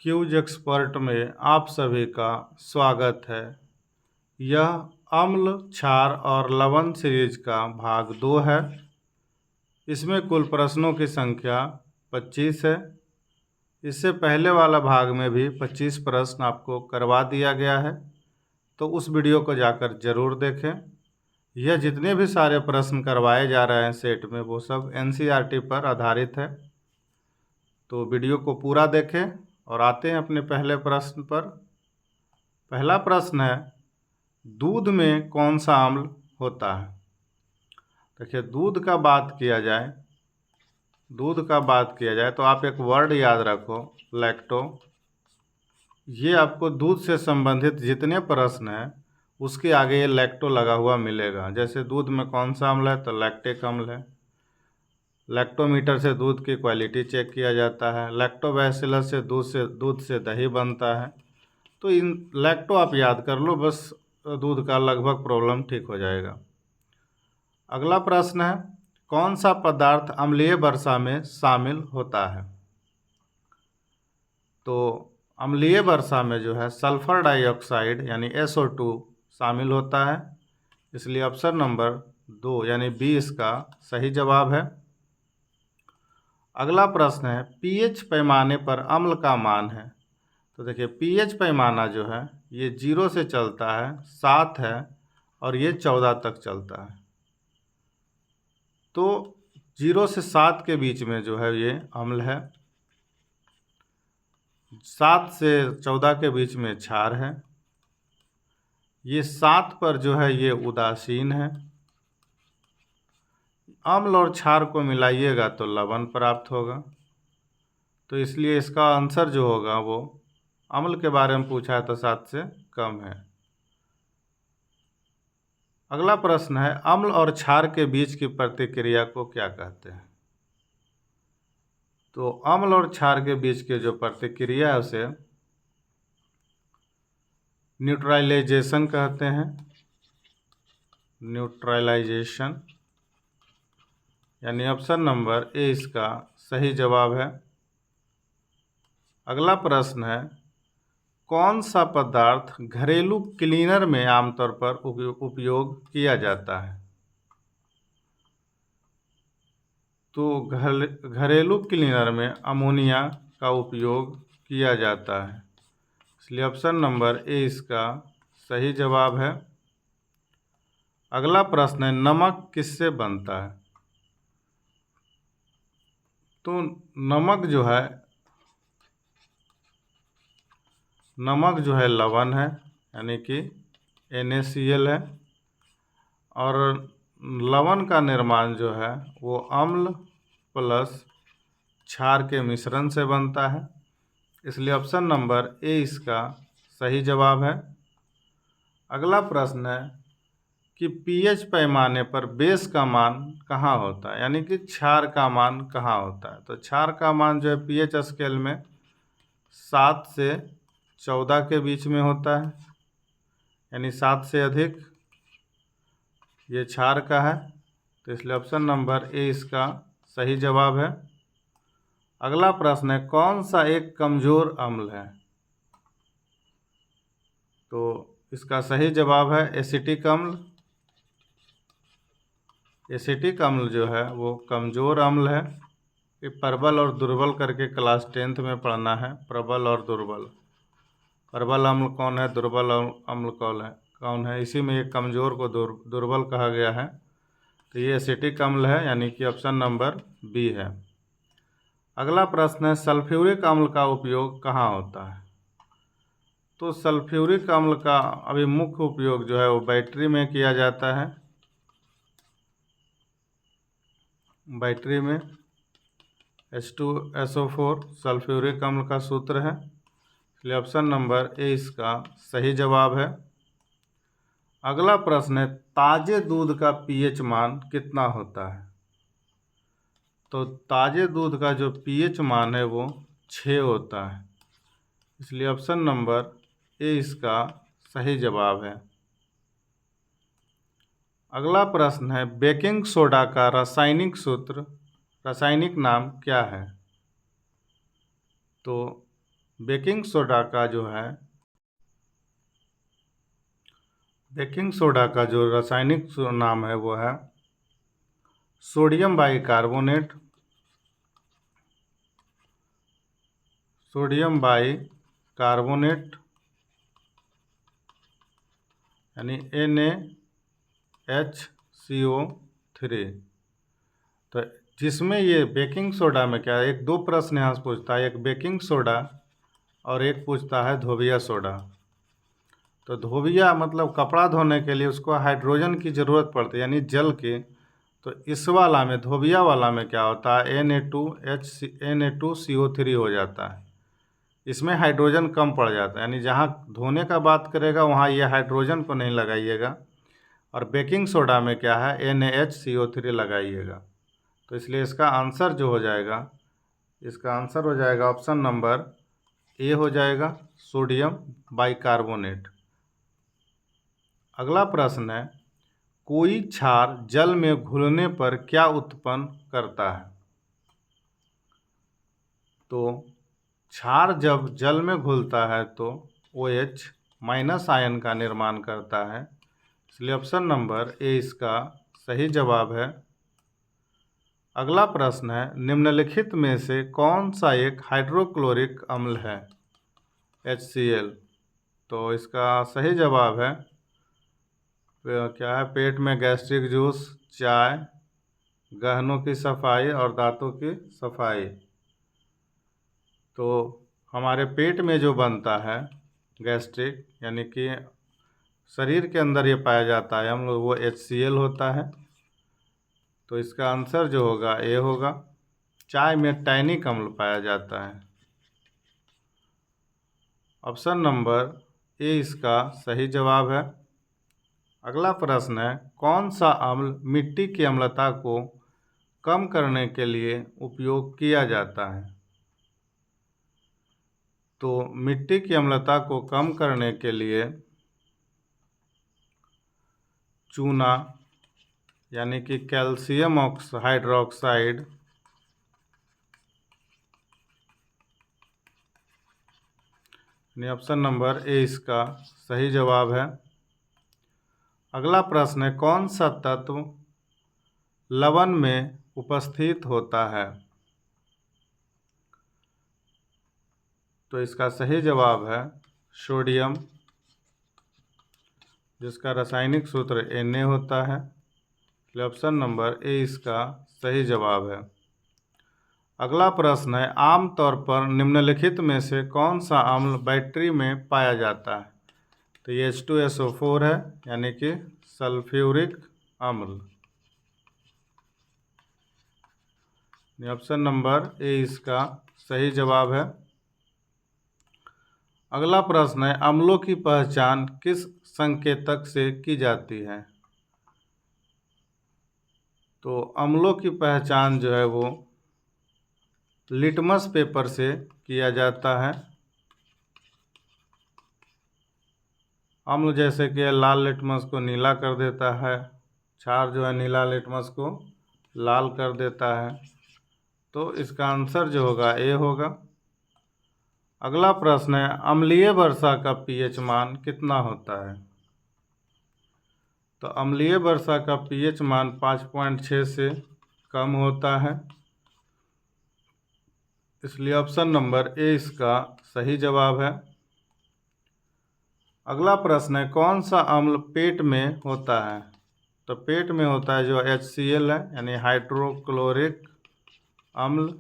Cues expert में आप सभी का स्वागत है। यह अम्ल, क्षार और लवण सीरीज का भाग 2 है। इसमें कुल प्रश्नों की संख्या 25 है। इससे पहले वाला भाग में भी 25 प्रश्न आपको करवा दिया गया है, तो उस वीडियो को जाकर ज़रूर देखें। यह जितने भी सारे प्रश्न करवाए जा रहे हैं सेट में, वो सब एनसीईआरटी पर आधारित है। तो वीडियो को पूरा देखें और आते हैं अपने पहले प्रश्न पर। पहला प्रश्न है, दूध में कौन सा अम्ल होता है? देखिए, दूध का बात किया जाए तो आप एक वर्ड याद रखो, लैक्टो। ये आपको दूध से संबंधित जितने प्रश्न हैं उसके आगे ये लैक्टो लगा हुआ मिलेगा। जैसे दूध में कौन सा अम्ल है, तो लैक्टिक अम्ल है। लैक्टोमीटर से दूध की क्वालिटी चेक किया जाता है। लैक्टोबैसिलस से दूध से दही बनता है। तो इन लैक्टो आप याद कर लो, बस दूध का लगभग प्रॉब्लम ठीक हो जाएगा। अगला प्रश्न है, कौन सा पदार्थ अम्लीय वर्षा में शामिल होता है? तो अम्लीय वर्षा में जो है सल्फर डाइऑक्साइड यानी SO2 शामिल होता है। इसलिए ऑप्शन नंबर 2 यानी बी इसका सही जवाब है। अगला प्रश्न है, pH पैमाने पर अम्ल का मान है। तो देखिए, pH पैमाना जो है ये 0 से चलता है, 7 है और ये 14 तक चलता है। तो 0 से 7 के बीच में जो है ये अम्ल है। 7 से 14 के बीच में क्षार है। ये 7 पर जो है ये उदासीन है। अम्ल और क्षार को मिलाइएगा तो लवण प्राप्त होगा। तो इसलिए इसका आंसर जो होगा वो अम्ल के बारे में पूछा है तो 7 से कम है। अगला प्रश्न है, अम्ल और क्षार के बीच की प्रतिक्रिया को क्या कहते हैं? तो अम्ल और क्षार के बीच की जो प्रतिक्रिया है उसे न्यूट्रलाइजेशन कहते हैं। न्यूट्रलाइजेशन यानी ऑप्शन नंबर ए इसका सही जवाब है। अगला प्रश्न है, कौन सा पदार्थ घरेलू क्लीनर में आमतौर पर उपयोग किया जाता है? तो घरेलू क्लीनर में अमोनिया का उपयोग किया जाता है। इसलिए ऑप्शन नंबर ए इसका सही जवाब है। अगला प्रश्न है, नमक किससे बनता है? तो नमक जो है लवण है, यानी कि NaCl है। और लवण का निर्माण जो है वो अम्ल प्लस क्षार के मिश्रण से बनता है। इसलिए ऑप्शन नंबर ए इसका सही जवाब है। अगला प्रश्न है कि pH पैमाने पर बेस का मान कहाँ होता है, यानी कि क्षार का मान कहाँ होता है? तो क्षार का मान जो है pH स्केल में 7 से 14 के बीच में होता है, यानी 7 से अधिक ये क्षार का है। तो इसलिए ऑप्शन नंबर ए इसका सही जवाब है। अगला प्रश्न है, कौन सा एक कमजोर अम्ल है? तो इसका सही जवाब है एसिटिक अम्ल। एसिटिक अम्ल जो है वो कमजोर अम्ल है। ये प्रबल और दुर्बल करके क्लास 10th में पढ़ना है। प्रबल और दुर्बल, प्रबल अम्ल कौन है, दुर्बल अम्ल कौन है, इसी में एक कमजोर को दुर्बल कहा गया है। तो ये एसिटिक अम्ल है, यानी कि ऑप्शन नंबर बी है। अगला प्रश्न है, सल्फ्यूरिक अम्ल का उपयोग कहाँ होता है? तो सल्फ्यूरिक अम्ल का अभी मुख्य उपयोग जो है वो बैटरी में किया जाता है। बैटरी में H2SO4 सल्फ्यूरिक अम्ल का सूत्र है। इसलिए ऑप्शन नंबर ए इसका सही जवाब है। अगला प्रश्न है, ताजे दूध का pH मान कितना होता है? तो ताजे दूध का जो pH मान है वो 6 होता है। इसलिए ऑप्शन नंबर ए इसका सही जवाब है। अगला प्रश्न है, बेकिंग सोडा का रासायनिक नाम क्या है? तो बेकिंग सोडा का जो है, बेकिंग सोडा का जो रासायनिक नाम है वो है सोडियम बाइकार्बोनेट, सोडियम बाइकार्बोनेट यानी NaHCO3। तो जिसमें ये बेकिंग सोडा में क्या है, एक दो प्रश्न यहाँ से पूछता है, एक बेकिंग सोडा और एक पूछता है धोबिया सोडा। तो धोबिया मतलब कपड़ा धोने के लिए उसको हाइड्रोजन की ज़रूरत पड़ती है यानी जल की। तो इस वाला में, धोबिया वाला में क्या होता है, Na2CO3 हो जाता है। इसमें हाइड्रोजन कम पड़ जाता है, यानी जहाँ धोने का बात करेगा वहाँ ये हाइड्रोजन को नहीं लगाइएगा, और बेकिंग सोडा में क्या है, NaHCO3 लगाइएगा। तो इसलिए इसका आंसर जो हो जाएगा, इसका आंसर हो जाएगा ऑप्शन नंबर ए हो जाएगा, सोडियम बाइकार्बोनेट। अगला प्रश्न है, कोई क्षार जल में घुलने पर क्या उत्पन्न करता है। तो क्षार जब जल में घुलता है तो OH माइनस आयन का निर्माण करता है, इसलिए ऑप्शन नंबर ए इसका सही जवाब है। अगला प्रश्न है, निम्नलिखित में से कौन सा एक हाइड्रोक्लोरिक अम्ल है, HCl। तो इसका सही जवाब है क्या है, पेट में गैस्ट्रिक जूस, चाय, गहनों की सफाई और दांतों की सफाई। तो हमारे पेट में जो बनता है गैस्ट्रिक, यानी कि शरीर के अंदर ये पाया जाता है हम लोग, वो HCl होता है। तो इसका आंसर जो होगा ए होगा। चाय में टैनिक अम्ल पाया जाता है। ऑप्शन नंबर ए इसका सही जवाब है। अगला प्रश्न है, कौन सा अम्ल मिट्टी की अम्लता को कम करने के लिए उपयोग किया जाता है। तो मिट्टी की अम्लता को कम करने के लिए चूना यानी कि कैल्शियम हाइड्रोक्साइड यानी ऑप्शन नंबर ए इसका सही जवाब है। अगला प्रश्न है, कौन सा तत्व लवण में उपस्थित होता है। तो इसका सही जवाब है सोडियम, जिसका रासायनिक सूत्र Na होता है। ऑप्शन नंबर ए इसका सही जवाब है। अगला प्रश्न है, आमतौर पर निम्नलिखित में से कौन सा अम्ल बैटरी में पाया जाता है। तो ये H2SO4 है, यानी कि सल्फ्यूरिक अम्ल। ऑप्शन नंबर ए इसका सही जवाब है। अगला प्रश्न है, अम्लों की पहचान किस संकेतक से की जाती है। तो अम्लों की पहचान जो है वो लिटमस पेपर से किया जाता है। अम्ल जैसे कि लाल लिटमस को नीला कर देता है, क्षार जो है नीला लिटमस को लाल कर देता है। तो इसका आंसर जो होगा ए होगा। अगला प्रश्न है, अम्लीय वर्षा का pH मान कितना होता है। तो अम्लीय वर्षा का pH मान 5.6 से कम होता है, इसलिए ऑप्शन नंबर ए इसका सही जवाब है। अगला प्रश्न है, कौन सा अम्ल पेट में होता है। तो पेट में होता है जो HCl है, यानी हाइड्रोक्लोरिक अम्ल।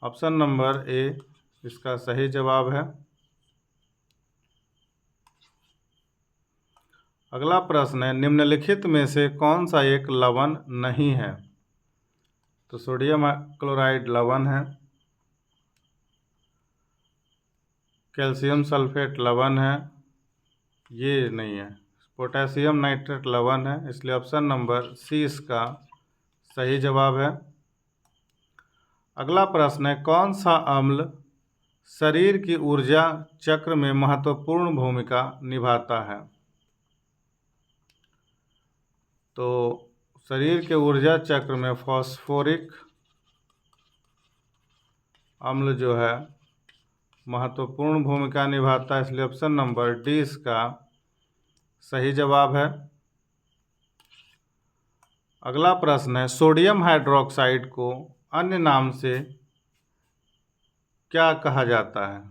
ऑप्शन नंबर ए इसका सही जवाब है। अगला प्रश्न है, निम्नलिखित में से कौन सा एक लवण नहीं है। तो सोडियम क्लोराइड लवण है, कैल्शियम सल्फेट लवण है, ये नहीं है। पोटेशियम नाइट्रेट लवण है, इसलिए ऑप्शन नंबर सी इसका सही जवाब है। अगला प्रश्न है, कौन सा अम्ल शरीर की ऊर्जा चक्र में महत्वपूर्ण भूमिका निभाता है। तो शरीर के ऊर्जा चक्र में फास्फोरिक अम्ल जो है महत्वपूर्ण भूमिका निभाता है, इसलिए ऑप्शन नंबर डी इसका सही जवाब है। अगला प्रश्न है, सोडियम हाइड्रोक्साइड को अन्य नाम से क्या कहा जाता है?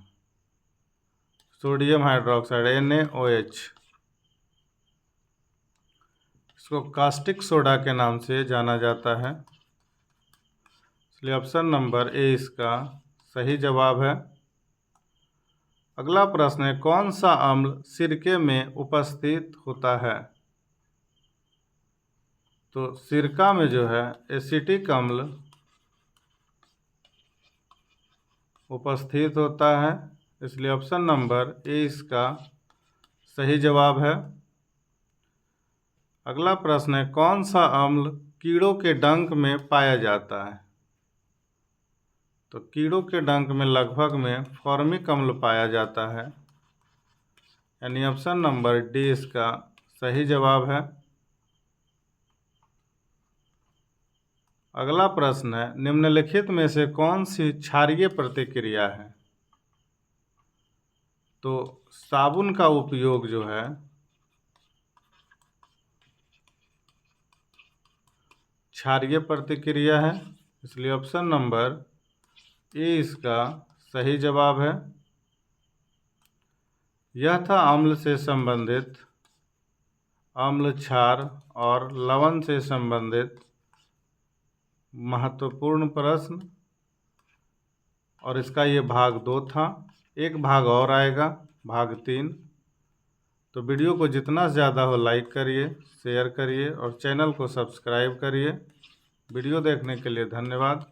सोडियम हाइड्रोक्साइड NaOH, इसको कास्टिक सोडा के नाम से जाना जाता है, इसलिए ऑप्शन नंबर ए इसका सही जवाब है। अगला प्रश्न है, कौन सा अम्ल सिरके में उपस्थित होता है? तो सिरका में जो है एसिटिक अम्ल उपस्थित होता है, इसलिए ऑप्शन नंबर ए इसका सही जवाब है। अगला प्रश्न है, कौन सा अम्ल कीड़ों के डंक में पाया जाता है? तो कीड़ों के डंक में लगभग में फॉर्मिक अम्ल पाया जाता है, यानी ऑप्शन नंबर डी इसका सही जवाब है। अगला प्रश्न है, निम्नलिखित में से कौन सी क्षारीय प्रतिक्रिया है? तो साबुन का उपयोग जो है क्षारीय प्रतिक्रिया है, इसलिए ऑप्शन नंबर ए इसका सही जवाब है। यह था अम्ल से संबंधित, अम्ल, क्षार और लवण से संबंधित महत्वपूर्ण प्रश्न, और इसका ये भाग 2 था। एक भाग और आएगा, भाग 3। तो वीडियो को जितना ज़्यादा हो लाइक करिए, शेयर करिए और चैनल को सब्सक्राइब करिए। वीडियो देखने के लिए धन्यवाद।